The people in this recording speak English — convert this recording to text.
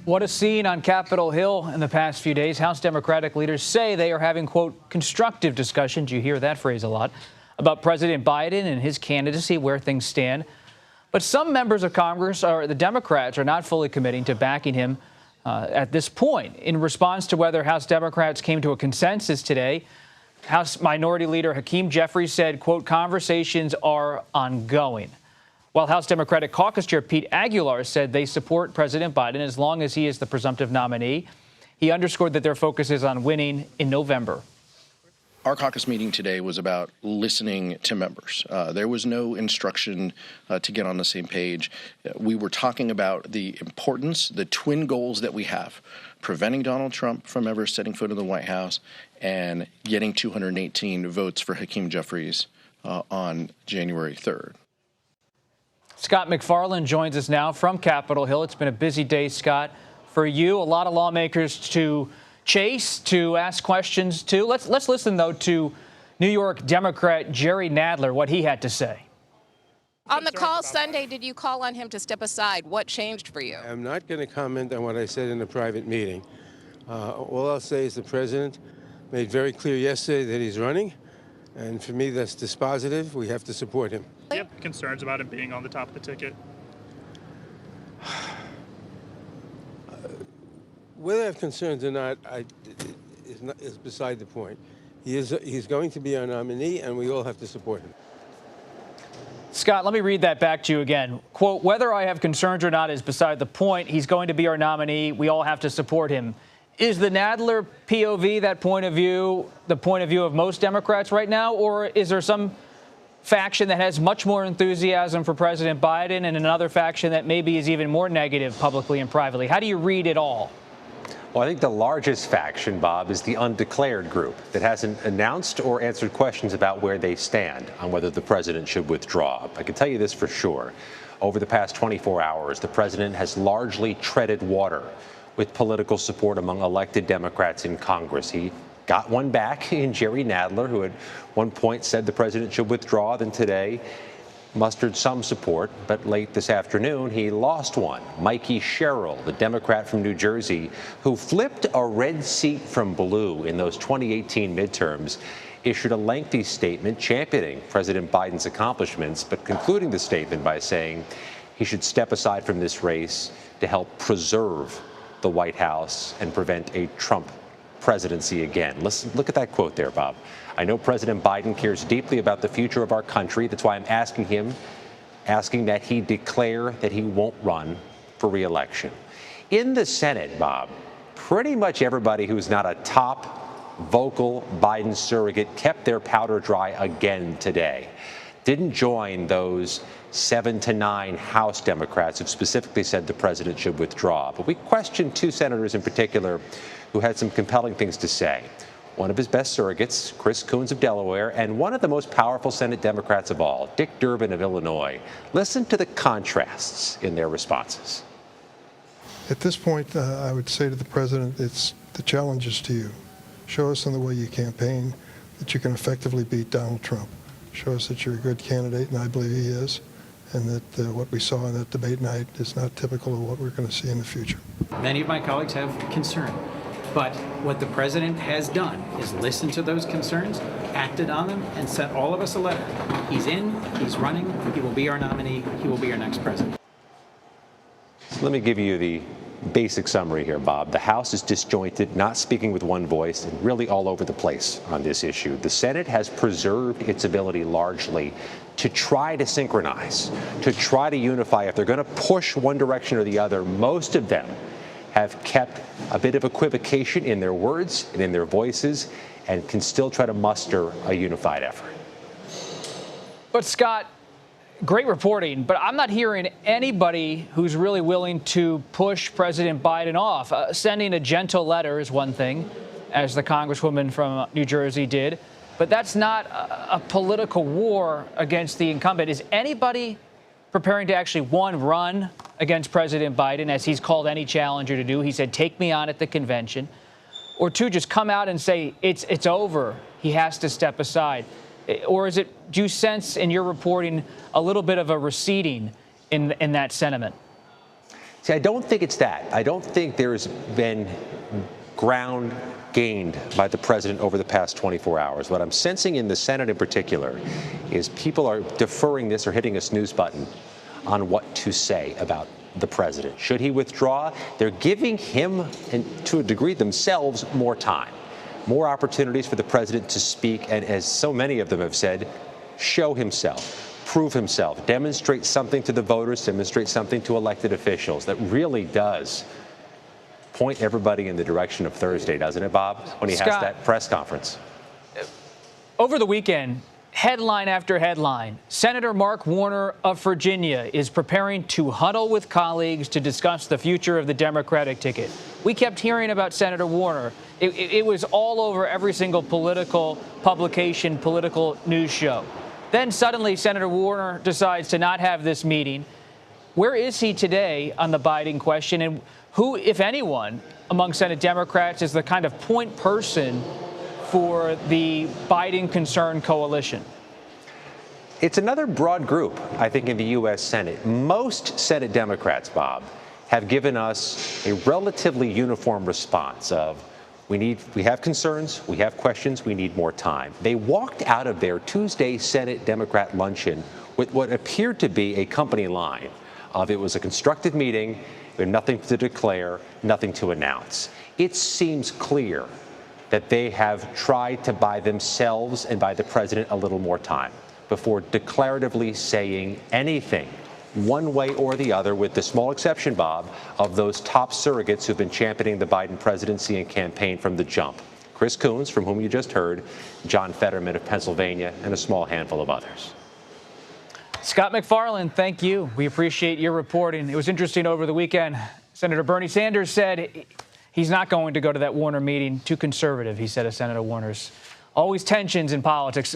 What a scene on Capitol Hill in the past few days. House Democratic leaders say they are having, quote, constructive discussions, you hear that phrase a lot, about President Biden and his candidacy, where things stand. But some members of Congress, or the Democrats, are not fully committing to backing him at this point. In response to whether House Democrats came to a consensus today, House Minority Leader Hakeem Jeffries said, quote, conversations are ongoing. While House Democratic Caucus Chair Pete Aguilar said they support President Biden as long as he is the presumptive nominee, he underscored that their focus is on winning in November. Our caucus meeting today was about listening to members. There was no instruction to get on the same page. We were talking about the importance, the twin goals that we have, preventing Donald Trump from ever setting foot in the White House and getting 218 votes for Hakeem Jeffries on January 3rd. Scott MacFarlane joins us now from Capitol Hill. It's been a busy day, Scott, for you. A lot of lawmakers to chase, to ask questions to. Let's listen, though, to New York Democrat Jerry Nadler, what he had to say. On the call Sunday, did you call on him to step aside? What changed for you? I'm not going to comment on what I said in a private meeting. All I'll say is the president made very clear yesterday that he's running. And for me, that's dispositive. We have to support him. Do you have concerns about him being on the top of the ticket? Whether I have concerns or not, is beside the point. He's going to be our nominee, and we all have to support him. Scott, let me read that back to you again. Quote, whether I have concerns or not is beside the point. He's going to be our nominee. We all have to support him. Is the Nadler POV, that point of view, the point of view of most Democrats right now? Or is there some faction that has much more enthusiasm for President Biden and another faction that maybe is even more negative publicly and privately? How do you read it all? Well, I think the largest faction, Bob, is the undeclared group that hasn't announced or answered questions about where they stand on whether the president should withdraw. I can tell you this for sure. Over the past 24 hours, the president has largely treaded water with political support among elected Democrats in Congress. He got one back in Jerry Nadler, who at one point said the president should withdraw, then today mustered some support, but late this afternoon he lost one. Mikey Sherrill, the Democrat from New Jersey, who flipped a red seat from blue in those 2018 midterms, issued a lengthy statement championing President Biden's accomplishments, but concluding the statement by saying he should step aside from this race to help preserve the White House and prevent a Trump presidency again. Listen, look at that quote there, Bob. I know President Biden cares deeply about the future of our country. That's why I'm asking that he declare that he won't run for re-election. In the Senate, Bob, pretty much everybody who's not a top vocal Biden surrogate kept their powder dry again today. Didn't join those 7 to 9 House Democrats who specifically said the president should withdraw. But we questioned 2 senators in particular who had some compelling things to say. One of his best surrogates, Chris Coons of Delaware, and one of the most powerful Senate Democrats of all, Dick Durbin of Illinois. Listen to the contrasts in their responses. At this point, I would say to the president, the challenge is to you. Show us in the way you campaign that you can effectively beat Donald Trump. Show us that you're a good candidate, and I believe he is, and that what we saw in that debate night is not typical of what we're going to see in the future. Many of my colleagues have concern, but what the president has done is listened to those concerns, acted on them, and sent all of us a letter. He's in, he's running, he will be our nominee, he will be our next president. So let me give you the basic summary here, Bob. The House is disjointed, not speaking with one voice, and really all over the place on this issue. The Senate has preserved its ability largely to try to synchronize, to try to unify. If they're going to push one direction or the other, most of them have kept a bit of equivocation in their words and in their voices and can still try to muster a unified effort. But, Scott, great reporting, but I'm not hearing anybody who's really willing to push President Biden off. Sending a gentle letter is one thing, as the Congresswoman from New Jersey did, but that's not a political war against the incumbent. Is anybody preparing to actually, one, run against President Biden, as he's called any challenger to do? He said, take me on at the convention. Or 2, just come out and say, it's over. He has to step aside. Or is it, do you sense in your reporting a little bit of a receding in that sentiment? See, I don't think it's that. I don't think there's been ground gained by the president over the past 24 hours. What I'm sensing in the Senate in particular is people are deferring this or hitting a snooze button on what to say about the president. Should he withdraw? They're giving him, and to a degree themselves, more time, more opportunities for the president to speak, and as so many of them have said, show himself, prove himself, demonstrate something to the voters, demonstrate something to elected officials that really does point everybody in the direction of Thursday, doesn't it, Bob, when he has that press conference? Over the weekend, headline after headline, Senator Mark Warner of Virginia is preparing to huddle with colleagues to discuss the future of the Democratic ticket. We kept hearing about Senator Warner. It was all over every single political publication, political news show. Then suddenly Senator Warner decides to not have this meeting. Where is he today on the Biden question? And who, if anyone, among Senate Democrats is the kind of point person for the Biden concern coalition? It's another broad group, I think, in the U.S. Senate. Most Senate Democrats, Bob, have given us a relatively uniform response of we have concerns, we have questions, we need more time. They walked out of their Tuesday Senate Democrat luncheon with what appeared to be a company line of it was a constructive meeting, we have nothing to declare, nothing to announce. It seems clear that they have tried to buy themselves and buy the president a little more time before declaratively saying anything one way or the other, with the small exception, Bob, of those top surrogates who've been championing the Biden presidency and campaign from the jump. Chris Coons, from whom you just heard, John Fetterman of Pennsylvania, and a small handful of others. Scott MacFarlane, thank you. We appreciate your reporting. It was interesting over the weekend. Senator Bernie Sanders said he's not going to go to that Warner meeting. Too conservative, he said of Senator Warner's. Always tensions in politics.